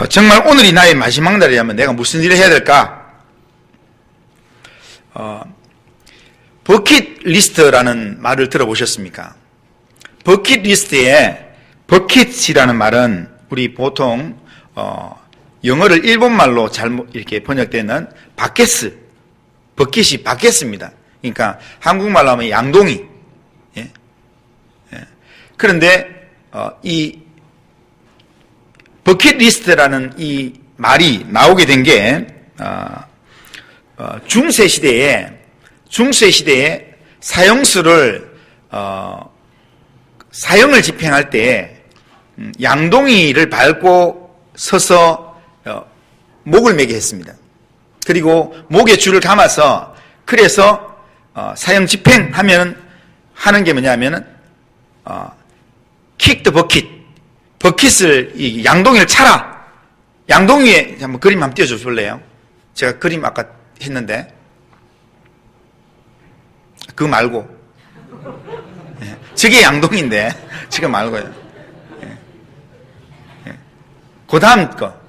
정말 오늘이 나의 마지막 날이라면 내가 무슨 일을 해야 될까? 버킷리스트라는 말을 들어보셨습니까? 버킷리스트에 버킷이라는 말은 우리 보통 영어를 일본말로 잘못 이렇게 번역되는 바켓스, 버킷이 바켓스입니다. 그러니까 한국말로 하면 양동이. 예? 예. 그런데 이 버킷리스트라는 이 말이 나오게 된 게 중세 시대에 사형수를 사형을 집행할 때 양동이를 밟고 서서 목을 매게 했습니다. 그리고 목에 줄을 감아서 그래서 사형 집행하면 하는 게 뭐냐면은 kick the bucket, 버킷을 이 양동이를 차라. 양동이에 한번 그림 한번 띄워줘 볼래요? 제가 그림 아까 했는데 그거 말고 저게 양동인데 저거 말고요. 그 다음 거.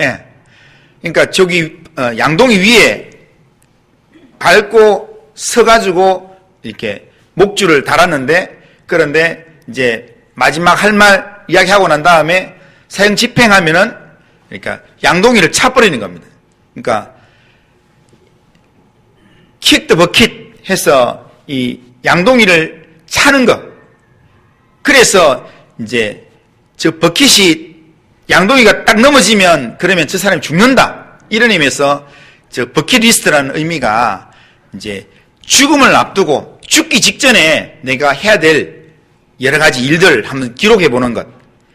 예. 그러니까 저기 양동이 위에 밟고 서가지고 이렇게 목줄을 달았는데, 그런데 이제 마지막 할 말 이야기하고 난 다음에 사형 집행하면은 그러니까 양동이를 차버리는 겁니다. 그러니까 kick the bucket 해서 이 양동이를 차는 거. 그래서 이제 저 버킷이 양동이가 딱 넘어지면 그러면 저 사람이 죽는다. 이런 의미에서 저 버킷리스트라는 의미가 이제 죽음을 앞두고 죽기 직전에 내가 해야 될 여러 가지 일들 한번 기록해 보는 것.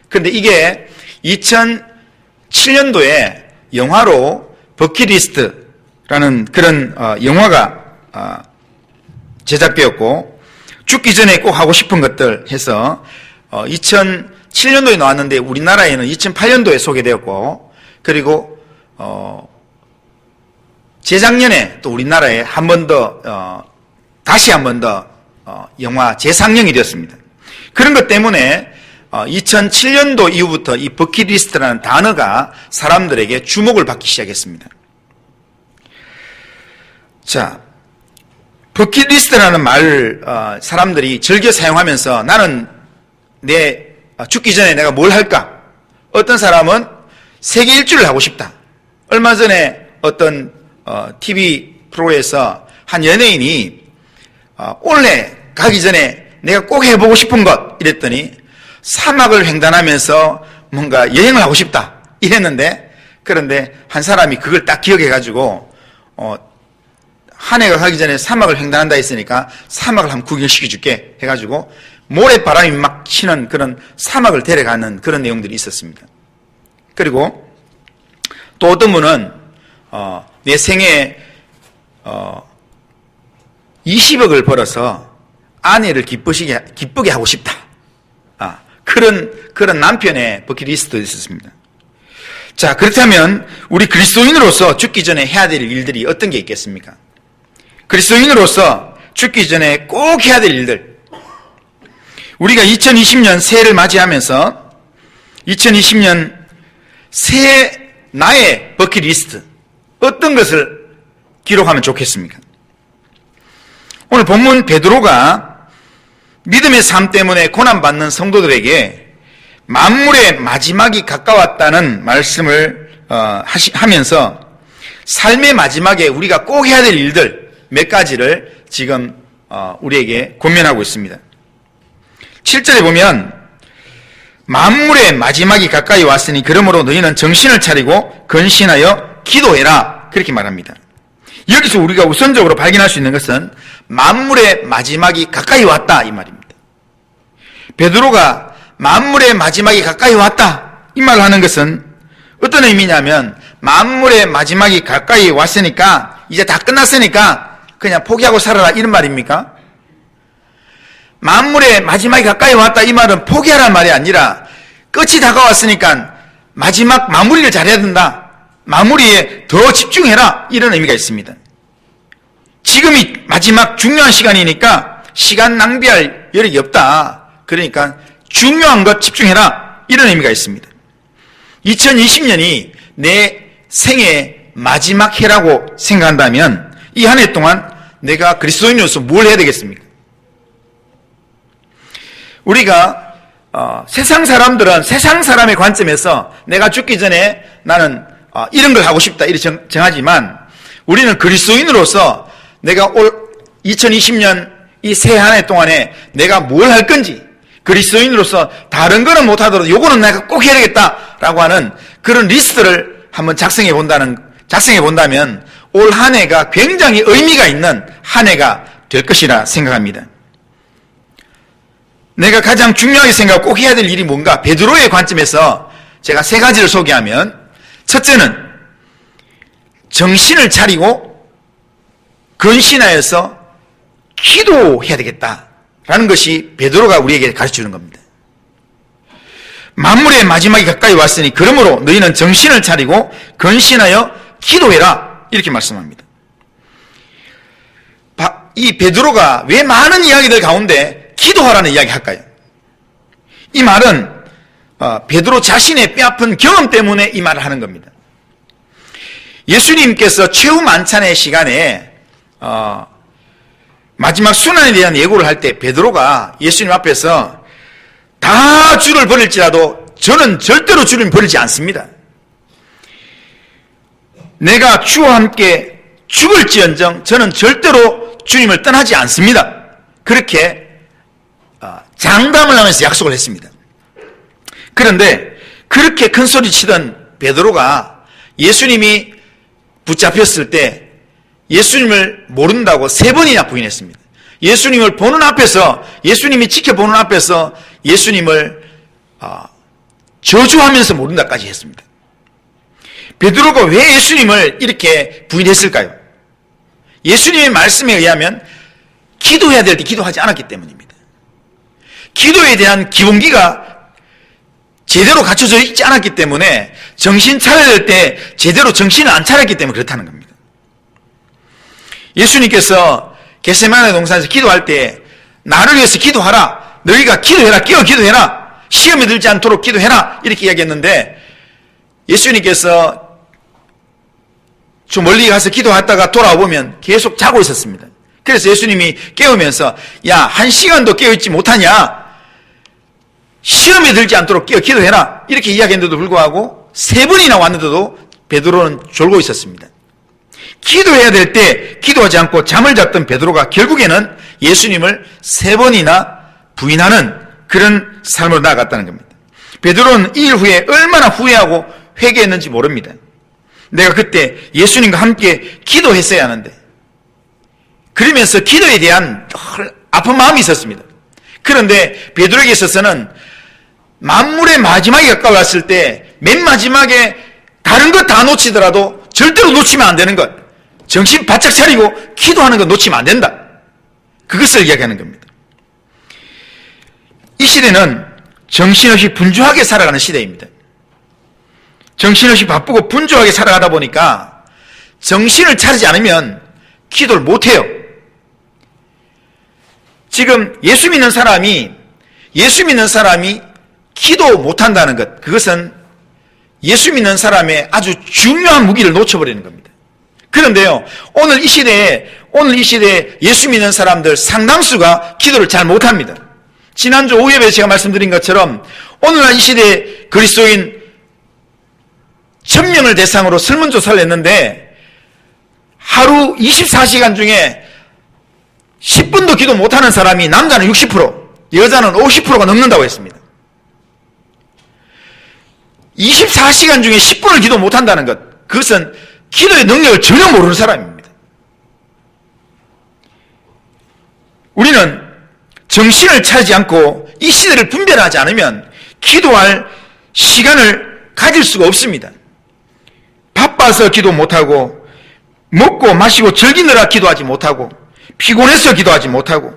그런데 이게 2007년도에 영화로 버킷리스트라는 그런 영화가 제작되었고, 죽기 전에 꼭 하고 싶은 것들 해서 2007년도에 나왔는데 우리나라에는 2008년도에 소개되었고, 그리고 재작년에 또 우리나라에 한 번 더 다시 한 번 더 영화 재상영이 되었습니다. 그런 것 때문에 2007년도 이후부터 이 버킷리스트라는 단어가 사람들에게 주목을 받기 시작했습니다. 자, 버킷리스트라는 말을 사람들이 즐겨 사용하면서 나는 내 죽기 전에 내가 뭘 할까? 어떤 사람은 세계 일주를 하고 싶다. 얼마 전에 어떤 TV 프로에서 한 연예인이 올해 가기 전에 내가 꼭 해보고 싶은 것 이랬더니 사막을 횡단하면서 뭔가 여행을 하고 싶다 이랬는데, 그런데 한 사람이 그걸 딱 기억해가지고 한 해가 가기 전에 사막을 횡단한다 했으니까 사막을 한번 구경시켜줄게 해가지고 모래바람이 막 치는 그런 사막을 데려가는 그런 내용들이 있었습니다. 그리고 또 어떤 분은 내 생애에 20억을 벌어서 아내를 기쁘게 하고 싶다. 그런 남편의 버킷리스트도 있었습니다. 자, 그렇다면 우리 그리스도인으로서 죽기 전에 해야 될 일들이 어떤 게 있겠습니까? 그리스도인으로서 죽기 전에 꼭 해야 될 일들. 우리가 2020년 새해를 맞이하면서 2020년 새해 나의 버킷리스트 어떤 것을 기록하면 좋겠습니까? 오늘 본문 베드로가 믿음의 삶 때문에 고난받는 성도들에게 만물의 마지막이 가까웠다는 말씀을 하면서 삶의 마지막에 우리가 꼭 해야 될 일들 몇 가지를 지금 우리에게 권면하고 있습니다. 7절에 보면 만물의 마지막이 가까이 왔으니 그러므로 너희는 정신을 차리고 근신하여 기도해라, 그렇게 말합니다. 여기서 우리가 우선적으로 발견할 수 있는 것은 만물의 마지막이 가까이 왔다 이 말입니다. 베드로가 만물의 마지막이 가까이 왔다 이 말을 하는 것은 어떤 의미냐면, 만물의 마지막이 가까이 왔으니까 이제 다 끝났으니까 그냥 포기하고 살아라 이런 말입니까? 만물의 마지막이 가까이 왔다 이 말은 포기하라는 말이 아니라 끝이 다가왔으니까 마지막 마무리를 잘해야 된다, 마무리에 더 집중해라, 이런 의미가 있습니다. 지금이 마지막 중요한 시간이니까 시간 낭비할 여력이 없다. 그러니까 중요한 것 집중해라, 이런 의미가 있습니다. 2020년이 내 생애 마지막 해라고 생각한다면 이 한 해 동안 내가 그리스도인으로서 뭘 해야 되겠습니까? 우리가 세상 사람들은 세상 사람의 관점에서 내가 죽기 전에 나는 이런 걸 하고 싶다 이렇게 정하지만 우리는 그리스도인으로서 내가 올 2020년 이 새 한 해 동안에 내가 뭘 할 건지 그리스도인으로서 다른 거는 못하더라도 요거는 내가 꼭 해야 되겠다라고 하는 그런 리스트를 한번 작성해 본다면 올 한 해가 굉장히 의미가 있는 한 해가 될 것이라 생각합니다. 내가 가장 중요하게 생각하고 꼭 해야 될 일이 뭔가? 베드로의 관점에서 제가 세 가지를 소개하면 첫째는 정신을 차리고 근신하여서 기도해야 되겠다라는 것이 베드로가 우리에게 가르쳐주는 겁니다. 만물의 마지막이 가까이 왔으니 그러므로 너희는 정신을 차리고 근신하여 기도해라 이렇게 말씀합니다. 이 베드로가 왜 많은 이야기들 가운데 기도하라는 이야기 할까요? 이 말은 베드로 자신의 뼈아픈 경험 때문에 이 말을 하는 겁니다. 예수님께서 최후 만찬의 시간에 마지막 순환에 대한 예고를 할 때 베드로가 예수님 앞에서 다 주를 버릴지라도 저는 절대로 주를 버리지 않습니다. 내가 주와 함께 죽을지언정 저는 절대로 주님을 떠나지 않습니다. 그렇게 장담을 하면서 약속을 했습니다. 그런데 그렇게 큰 소리 치던 베드로가 예수님이 붙잡혔을 때 예수님을 모른다고 3번이나 부인했습니다. 예수님을 보는 앞에서, 예수님이 지켜보는 앞에서 예수님을 저주하면서 모른다까지 했습니다. 베드로가 왜 예수님을 이렇게 부인했을까요? 예수님의 말씀에 의하면 기도해야 될 때 기도하지 않았기 때문입니다. 기도에 대한 기본기가 제대로 갖춰져 있지 않았기 때문에 정신 차려야 될 때 제대로 정신을 안 차렸기 때문에 그렇다는 겁니다. 예수님께서 겟세마네 동산에서 기도할 때 나를 위해서 기도하라, 너희가 기도해라, 깨어 기도해라, 시험에 들지 않도록 기도해라 이렇게 이야기했는데 예수님께서 좀 멀리 가서 기도하다가 돌아오면 계속 자고 있었습니다. 그래서 예수님이 깨우면서 야, 1시간도 깨어있지 못하냐, 시험에 들지 않도록 깨어 기도해라 이렇게 이야기했는데도 불구하고 3번이나 왔는데도 베드로는 졸고 있었습니다. 기도해야 될 때 기도하지 않고 잠을 잤던 베드로가 결국에는 예수님을 3번이나 부인하는 그런 삶으로 나아갔다는 겁니다. 베드로는 이 일 후에 얼마나 후회하고 회개했는지 모릅니다. 내가 그때 예수님과 함께 기도했어야 하는데, 그러면서 기도에 대한 아픈 마음이 있었습니다. 그런데 베드로에게 있어서는 만물의 마지막이 가까웠을 때 맨 마지막에 다른 것 다 놓치더라도 절대로 놓치면 안 되는 것, 정신 바짝 차리고 기도하는 것 놓치면 안 된다, 그것을 이야기하는 겁니다. 이 시대는 정신없이 분주하게 살아가는 시대입니다. 정신없이 바쁘고 분주하게 살아가다 보니까 정신을 차리지 않으면 기도를 못해요. 지금 예수 믿는 사람이 기도 못한다는 것, 그것은 예수 믿는 사람의 아주 중요한 무기를 놓쳐버리는 겁니다. 그런데요, 오늘 이 시대에 예수 믿는 사람들 상당수가 기도를 잘 못합니다. 지난주 오후 예배에 제가 말씀드린 것처럼 오늘날 이 시대에 그리스도인 1000명을 대상으로 설문조사를 했는데 하루 24시간 중에 10분도 기도 못하는 사람이 남자는 60%, 여자는 50%가 넘는다고 했습니다. 24시간 중에 10분을 기도 못한다는 것, 그것은 기도의 능력을 전혀 모르는 사람입니다. 우리는 정신을 차리지 않고 이 시대를 분별하지 않으면 기도할 시간을 가질 수가 없습니다. 바빠서 기도 못하고, 먹고 마시고 즐기느라 기도하지 못하고, 피곤해서 기도하지 못하고,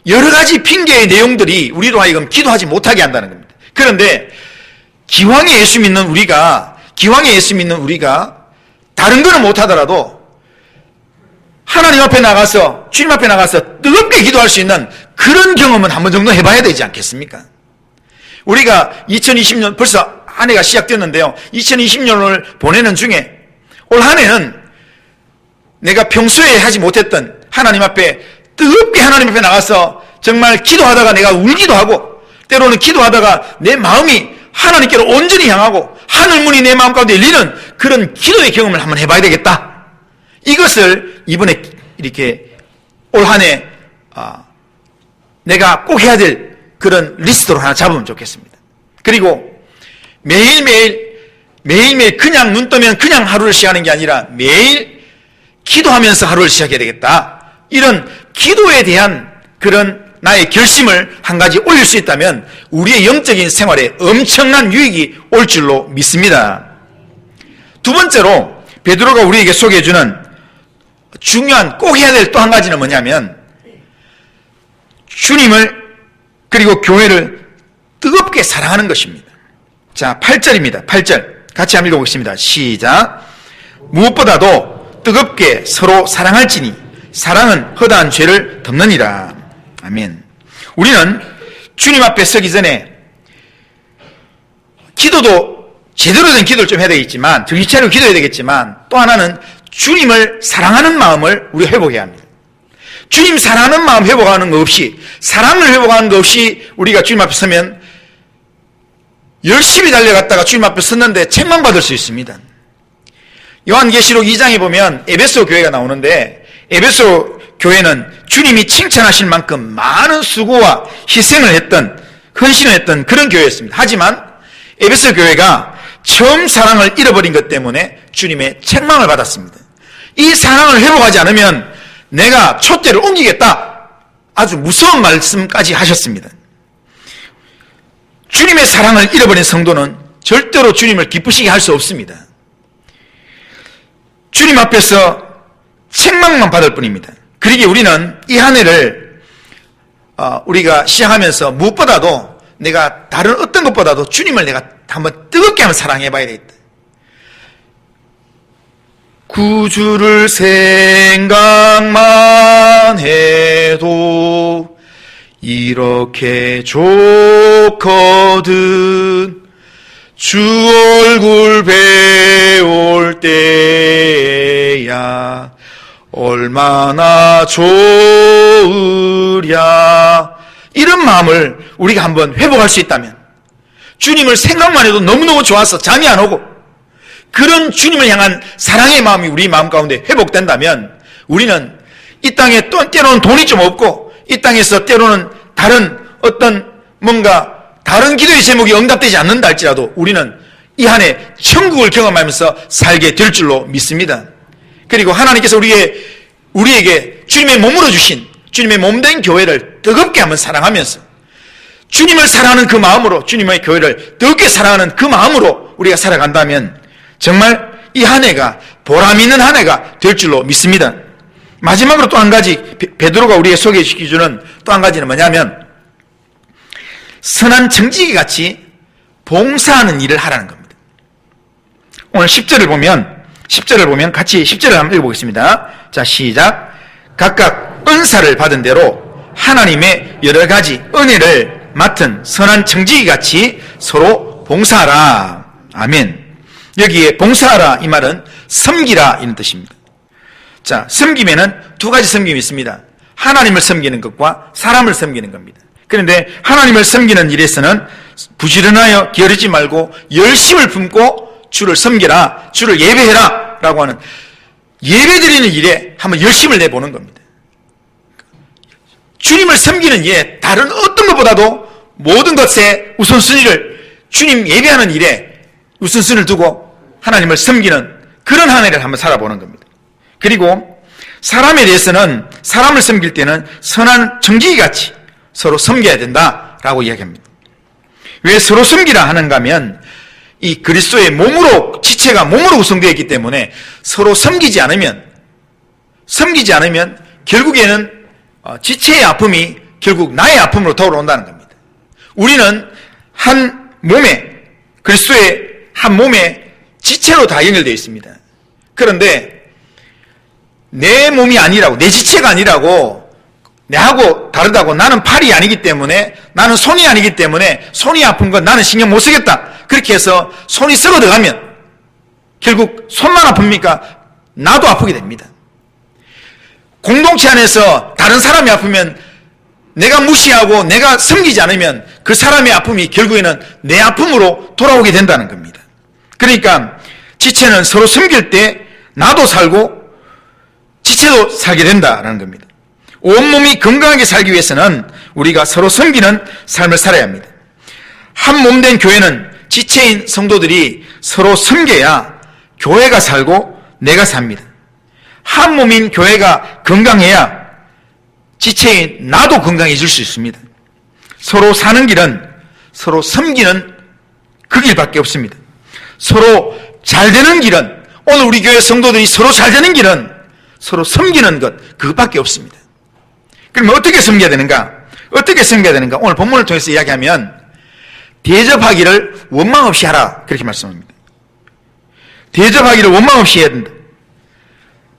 여러 가지 핑계의 내용들이 우리로 하여금 기도하지 못하게 한다는 겁니다. 그런데 기왕에 예수 믿는 우리가 다른 거는 못하더라도 하나님 앞에 나가서, 주님 앞에 나가서 뜨겁게 기도할 수 있는 그런 경험은 한 번 정도 해봐야 되지 않겠습니까? 우리가 2020년 벌써 한 해가 시작됐는데요. 2020년을 보내는 중에 올 한 해는 내가 평소에 하지 못했던 하나님 앞에 뜨겁게 하나님 앞에 나가서 정말 기도하다가 내가 울기도 하고 때로는 기도하다가 내 마음이 하나님께로 온전히 향하고 하늘문이 내 마음 가운데 열리는 그런 기도의 경험을 한번 해봐야 되겠다. 이것을 이번에 이렇게 올 한 해 내가 꼭 해야 될 그런 리스트로 하나 잡으면 좋겠습니다. 그리고 매일매일 그냥 눈 뜨면 그냥 하루를 시작하는 게 아니라 매일 기도하면서 하루를 시작해야 되겠다. 이런 기도에 대한 그런 나의 결심을 한 가지 올릴 수 있다면 우리의 영적인 생활에 엄청난 유익이 올 줄로 믿습니다. 두 번째로 베드로가 우리에게 소개해주는 중요한 꼭 해야 될 또 한 가지는 뭐냐면 주님을 그리고 교회를 뜨겁게 사랑하는 것입니다. 자, 8절입니다. 8절 같이 한번 읽어보겠습니다. 시작. 무엇보다도 뜨겁게 서로 사랑할지니 사랑은 허다한 죄를 덮느니라. 아멘. 우리는 주님 앞에 서기 전에 기도도 제대로 된 기도를 좀 해야 되겠지만 정신 차리고 기도해야 되겠지만 또 하나는 주님을 사랑하는 마음을 우리가 회복해야 합니다. 주님 사랑하는 마음 회복하는 거 없이 사랑을 회복하는 거 없이 우리가 주님 앞에 서면 열심히 달려갔다가 주님 앞에 섰는데 책망받을 수 있습니다. 요한계시록 2장에 보면 에베소 교회가 나오는데 에베소 교회는 주님이 칭찬하실 만큼 많은 수고와 희생을 했던 헌신을 했던 그런 교회였습니다. 하지만 에베소 교회가 처음 사랑을 잃어버린 것 때문에 주님의 책망을 받았습니다. 이 사랑을 회복하지 않으면 내가 촛대를 옮기겠다. 아주 무서운 말씀까지 하셨습니다. 주님의 사랑을 잃어버린 성도는 절대로 주님을 기쁘시게 할 수 없습니다. 주님 앞에서 책망만 받을 뿐입니다. 그러기에 우리는 이 한 해를 우리가 시작하면서 무엇보다도 내가 다른 어떤 것보다도 주님을 내가 한번 뜨겁게 한번 사랑해 봐야 되겠다. 구주를 생각만 해도 이렇게 좋거든. 주 얼굴 배울 때야 얼마나 좋으랴. 이런 마음을 우리가 한번 회복할 수 있다면 주님을 생각만 해도 너무너무 좋아서 잠이 안 오고 그런 주님을 향한 사랑의 마음이 우리 마음 가운데 회복된다면 우리는 이 땅에 또 때로는 돈이 좀 없고 이 땅에서 때로는 다른 어떤 뭔가 다른 기도의 제목이 응답되지 않는다 할지라도 우리는 이 한 해 천국을 경험하면서 살게 될 줄로 믿습니다. 그리고 하나님께서 우리에게 주님의 몸으로 주신 주님의 몸된 교회를 뜨겁게 한번 사랑하면서 주님을 사랑하는 그 마음으로 주님의 교회를 뜨겁게 사랑하는 그 마음으로 우리가 살아간다면 정말 이 한 해가 보람 있는 한 해가 될 줄로 믿습니다. 마지막으로 또 한 가지 베드로가 우리에게 소개시켜주는 또 한 가지는 뭐냐면 선한 청지기 같이 봉사하는 일을 하라는 겁니다. 오늘 10절을 보면 같이 10절을 한번 읽어보겠습니다. 자, 시작. 각각 은사를 받은 대로 하나님의 여러 가지 은혜를 맡은 선한 청지기 같이 서로 봉사하라. 아멘. 여기에 봉사하라 이 말은 섬기라 이런 뜻입니다. 자, 섬김에는 두 가지 섬김이 있습니다. 하나님을 섬기는 것과 사람을 섬기는 겁니다. 그런데 하나님을 섬기는 일에서는 부지런하여 게으르지 말고 열심을 품고 주를 섬기라, 주를 예배해라 라고 하는 예배드리는 일에 한번 열심을 내보는 겁니다. 주님을 섬기는 일에 다른 어떤 것보다도 모든 것의 우선순위를 주님 예배하는 일에 우선순위를 두고 하나님을 섬기는 그런 한 해를 한번 살아보는 겁니다. 그리고 사람에 대해서는 사람을 섬길 때는 선한 청지기같이 서로 섬겨야 된다라고 이야기합니다. 왜 서로 섬기라 하는가 하면 이 그리스도의 몸으로 지체가 몸으로 구성되어 있기 때문에 서로 섬기지 않으면 결국에는 지체의 아픔이 결국 나의 아픔으로 돌아온다는 겁니다. 우리는 한 몸에 그리스도의 한 몸에 지체로 다 연결되어 있습니다. 그런데 내 몸이 아니라고 내 지체가 아니라고 내하고 다르다고 나는 팔이 아니기 때문에, 나는 손이 아니기 때문에 손이 아픈 건 나는 신경 못 쓰겠다. 그렇게 해서 손이 썩어 들어가면 결국 손만 아픕니까? 나도 아프게 됩니다. 공동체 안에서 다른 사람이 아프면 내가 무시하고 내가 섬기지 않으면 그 사람의 아픔이 결국에는 내 아픔으로 돌아오게 된다는 겁니다. 그러니까 지체는 서로 섬길 때 나도 살고 지체도 살게 된다는 겁니다. 온몸이 건강하게 살기 위해서는 우리가 서로 섬기는 삶을 살아야 합니다. 한 몸 된 교회는 지체인 성도들이 서로 섬겨야 교회가 살고 내가 삽니다. 한 몸인 교회가 건강해야 지체인 나도 건강해질 수 있습니다. 서로 사는 길은 서로 섬기는 그 길밖에 없습니다. 서로 잘 되는 길은, 오늘 우리 교회 성도들이 서로 잘 되는 길은 서로 섬기는 것, 그것밖에 없습니다. 그러면 어떻게 섬겨야 되는가? 어떻게 섬겨야 되는가? 오늘 본문을 통해서 이야기하면 대접하기를 원망 없이 하라, 그렇게 말씀합니다. 대접하기를 원망 없이 해야 된다.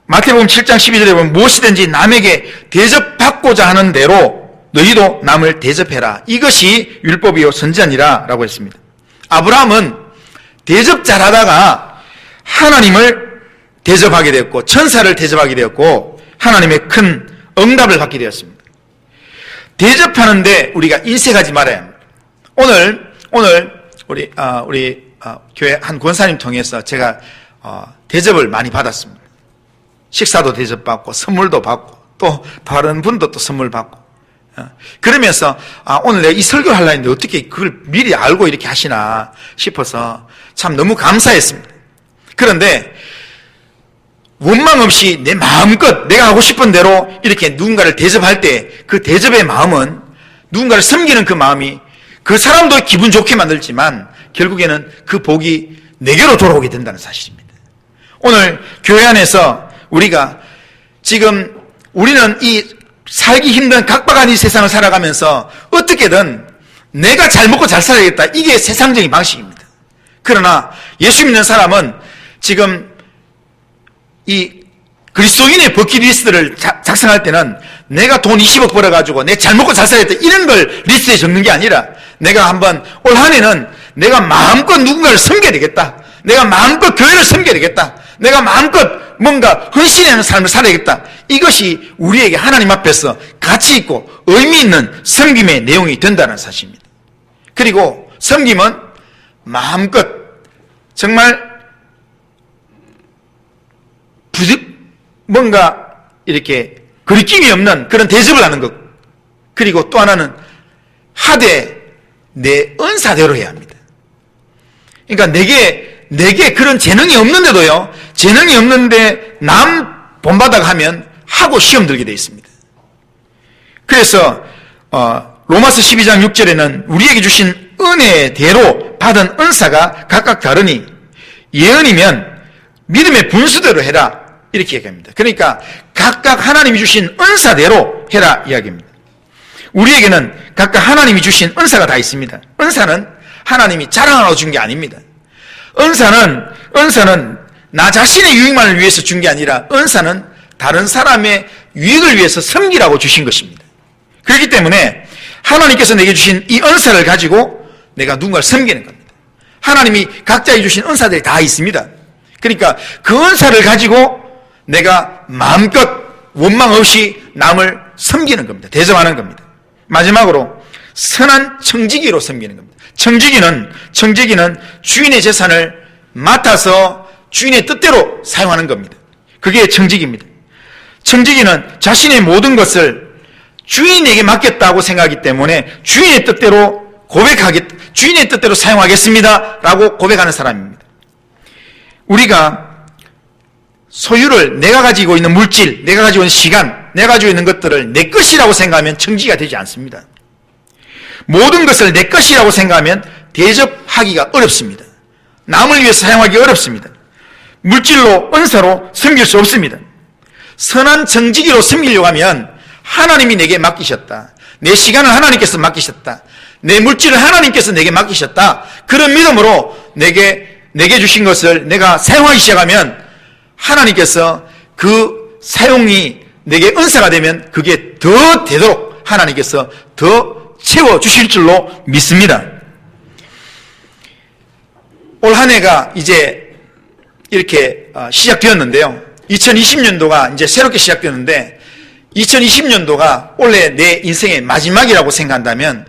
마태복음 7장 12절에 보면 무엇이든지 남에게 대접받고자 하는 대로 너희도 남을 대접해라. 이것이 율법이요 선지자니라 라고 했습니다. 아브라함은 대접 잘하다가 하나님을 대접하게 되었고 천사를 대접하게 되었고 하나님의 큰 응답을 받게 되었습니다. 대접하는데 우리가 인색하지 말아야 합니다. 오늘 우리 교회 한 권사님 통해서 제가 대접을 많이 받았습니다. 식사도 대접받고 선물도 받고 또 다른 분도 또 선물 받고 그러면서 오늘 내가 이 설교를 하려고 했는데 어떻게 그걸 미리 알고 이렇게 하시나 싶어서 참 너무 감사했습니다. 그런데 원망 없이 내 마음껏 내가 하고 싶은 대로 이렇게 누군가를 대접할 때 그 대접의 마음은, 누군가를 섬기는 그 마음이 그 사람도 기분 좋게 만들지만 결국에는 그 복이 내게로 돌아오게 된다는 사실입니다. 오늘 교회 안에서 우리가 지금 우리는 이 살기 힘든 각박한 이 세상을 살아가면서 어떻게든 내가 잘 먹고 잘 살아야겠다, 이게 세상적인 방식입니다. 그러나 예수 믿는 사람은 지금 이 그리스도인의 버킷리스트를 작성할 때는 내가 돈 20억 벌어가지고 내 잘 먹고 잘 살아야겠다 이런 걸 리스트에 적는 게 아니라, 내가 한번 올 한 해는 내가 마음껏 누군가를 섬겨야 되겠다, 내가 마음껏 교회를 섬겨야 되겠다, 내가 마음껏 뭔가 헌신하는 삶을 살아야겠다, 이것이 우리에게 하나님 앞에서 가치 있고 의미 있는 섬김의 내용이 된다는 사실입니다. 그리고 섬김은 마음껏 정말 뭔가 이렇게 거리낌이 없는 그런 대접을 하는 것, 그리고 또 하나는 하되 내 은사대로 해야 합니다. 그러니까 내게 그런 재능이 없는데도요, 재능이 없는데 남 본받아가 하면 하고 시험 들게 되어 있습니다. 그래서 로마서 12장 6절에는 우리에게 주신 은혜대로 받은 은사가 각각 다르니 예언이면 믿음의 분수대로 해라, 이렇게 얘기합니다. 그러니까 각각 하나님이 주신 은사대로 해라 이야기입니다. 우리에게는 각각 하나님이 주신 은사가 다 있습니다. 은사는 하나님이 자랑하라고 준 게 아닙니다. 은사는 나 자신의 유익만을 위해서 준 게 아니라 은사는 다른 사람의 유익을 위해서 섬기라고 주신 것입니다. 그렇기 때문에 하나님께서 내게 주신 이 은사를 가지고 내가 누군가를 섬기는 겁니다. 하나님이 각자에게 주신 은사들이 다 있습니다. 그러니까 그 은사를 가지고 내가 마음껏 원망 없이 남을 섬기는 겁니다. 대접하는 겁니다. 마지막으로 선한 청지기로 섬기는 겁니다. 청지기는 주인의 재산을 맡아서 주인의 뜻대로 사용하는 겁니다. 그게 청지기입니다. 청지기는 자신의 모든 것을 주인에게 맡겼다고 생각하기 때문에 주인의 뜻대로 주인의 뜻대로 사용하겠습니다 라고 고백하는 사람입니다. 우리가 소유를, 내가 가지고 있는 물질, 내가 가지고 있는 시간, 내가 가지고 있는 것들을 내 것이라고 생각하면 청지기가 되지 않습니다. 모든 것을 내 것이라고 생각하면 대접하기가 어렵습니다. 남을 위해서 사용하기 어렵습니다. 물질로, 은사로 섬길 수 없습니다. 선한 청지기로 섬기려고 하면 하나님이 내게 맡기셨다, 내 시간을 하나님께서 맡기셨다, 내 물질을 하나님께서 내게 맡기셨다, 그런 믿음으로 내게 주신 것을 내가 사용하기 시작하면 하나님께서 그 사용이 내게 은사가 되면 그게 더 되도록 하나님께서 더 채워주실 줄로 믿습니다. 올 한 해가 이제 이렇게 시작되었는데요. 2020년도가 이제 새롭게 시작되었는데 2020년도가 원래 내 인생의 마지막이라고 생각한다면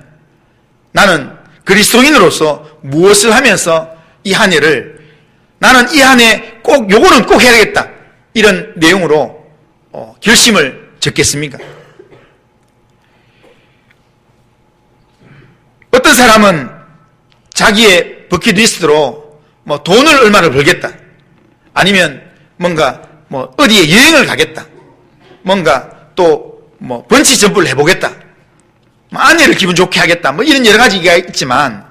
나는 그리스도인으로서 무엇을 하면서 이 한 해를 나는 이 한 해 꼭 요거는 꼭 해야 되겠다 이런 내용으로 결심을 적겠습니까? 어떤 사람은 자기의 버킷리스트로 뭐 돈을 얼마를 벌겠다 아니면 뭔가 뭐 어디에 여행을 가겠다 뭔가 또 뭐 번치 점프를 해보겠다 아내를 기분 좋게 하겠다 뭐 이런 여러 가지가 있지만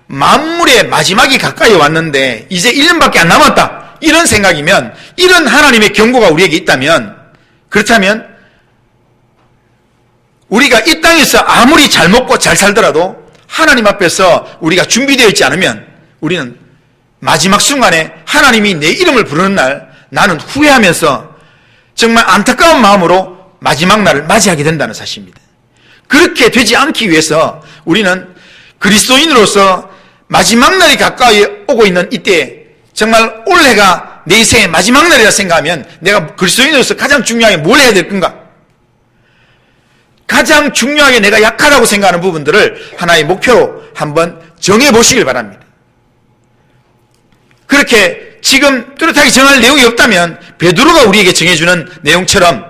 만물의 마지막이 가까이 왔는데 이제 1년밖에 안 남았다 이런 생각이면 이런 하나님의 경고가 우리에게 있다면 그렇다면 우리가 이 땅에서 아무리 잘 먹고 잘 살더라도 하나님 앞에서 우리가 준비되어 있지 않으면 우리는 마지막 순간에 하나님이 내 이름을 부르는 날 나는 후회하면서 정말 안타까운 마음으로 마지막 날을 맞이하게 된다는 사실입니다. 그렇게 되지 않기 위해서 우리는 그리스도인으로서 마지막 날이 가까이 오고 있는 이때 정말 올해가 내 인생의 마지막 날이라 생각하면 내가 그리스도인으로서 가장 중요하게 뭘 해야 될 건가? 가장 중요하게 내가 약하다고 생각하는 부분들을 하나의 목표로 한번 정해보시길 바랍니다. 그렇게 지금 뚜렷하게 정할 내용이 없다면 베드로가 우리에게 정해주는 내용처럼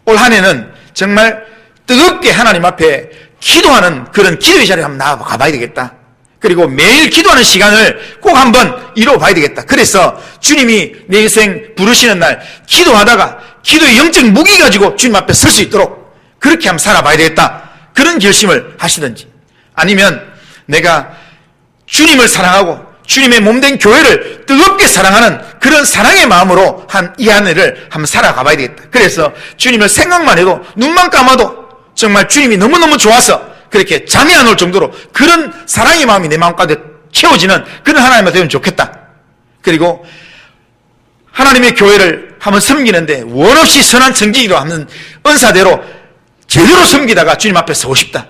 올 한 해는 정말 뜨겁게 하나님 앞에 기도하는 그런 기도의 자리에 한번 나가 봐야 되겠다. 그리고 매일 기도하는 시간을 꼭 한번 이루어 봐야 되겠다. 그래서 주님이 내 인생 부르시는 날 기도하다가 기도의 영적 무기 가지고 주님 앞에 설 수 있도록 그렇게 한번 살아봐야 되겠다. 그런 결심을 하시든지 아니면 내가 주님을 사랑하고 주님의 몸된 교회를 뜨겁게 사랑하는 그런 사랑의 마음으로 이 한 해를 한번 살아가 봐야 되겠다. 그래서 주님을 생각만 해도 눈만 감아도 정말 주님이 너무너무 좋아서 그렇게 잠이 안 올 정도로 그런 사랑의 마음이 내 마음 가운데 채워지는 그런 하나님이 되면 좋겠다. 그리고 하나님의 교회를 한번 섬기는데 원 없이 선한 정직으로 하는 은사대로 제대로 섬기다가 주님 앞에 서고 싶다.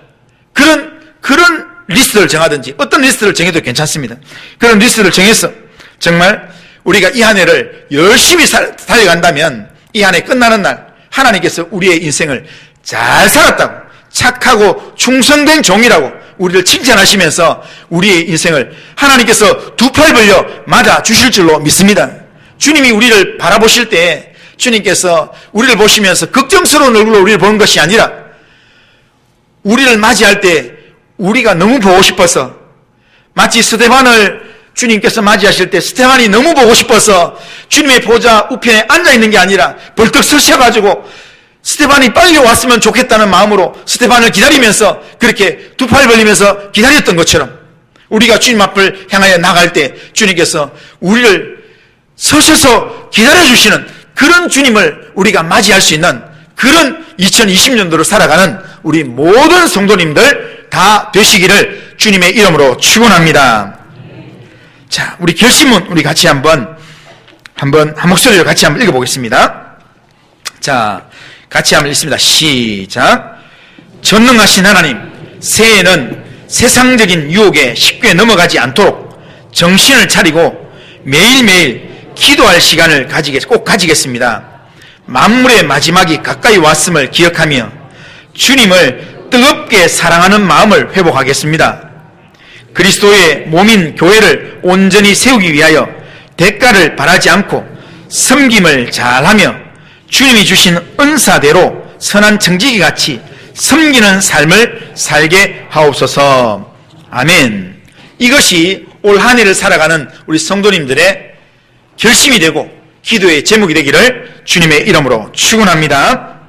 그런 리스트를 정하든지 어떤 리스트를 정해도 괜찮습니다. 그런 리스트를 정해서 정말 우리가 이 한 해를 열심히 달려간다면 이 한 해 끝나는 날 하나님께서 우리의 인생을 잘 살았다고 착하고 충성된 종이라고 우리를 칭찬하시면서 우리의 인생을 하나님께서 두 팔 벌려 맞아 주실 줄로 믿습니다. 주님이 우리를 바라보실 때 주님께서 우리를 보시면서 걱정스러운 얼굴로 우리를 보는 것이 아니라 우리를 맞이할 때 우리가 너무 보고 싶어서 마치 스데반을 주님께서 맞이하실 때 스데반이 너무 보고 싶어서 주님의 보좌 우편에 앉아있는 게 아니라 벌떡 서셔가지고 스데반이 빨리 왔으면 좋겠다는 마음으로 스데반을 기다리면서 그렇게 두 팔 벌리면서 기다렸던 것처럼 우리가 주님 앞을 향하여 나갈 때 주님께서 우리를 서셔서 기다려주시는 그런 주님을 우리가 맞이할 수 있는 그런 2020년도로 살아가는 우리 모든 성도님들 다 되시기를 주님의 이름으로 축원합니다. 자, 우리 결심문 우리 같이 한번 한 목소리로 같이 한번 읽어보겠습니다. 자, 같이 한번 읽습니다. 시작. 전능하신 하나님, 새해에는 세상적인 유혹에 쉽게 넘어가지 않도록 정신을 차리고 매일매일 기도할 시간을 꼭 가지겠습니다. 만물의 마지막이 가까이 왔음을 기억하며 주님을 뜨겁게 사랑하는 마음을 회복하겠습니다. 그리스도의 몸인 교회를 온전히 세우기 위하여 대가를 바라지 않고 섬김을 잘하며 주님이 주신 은사대로 선한 청지기 같이 섬기는 삶을 살게 하옵소서. 아멘. 이것이 올 한 해를 살아가는 우리 성도님들의 결심이 되고 기도의 제목이 되기를 주님의 이름으로 축원합니다.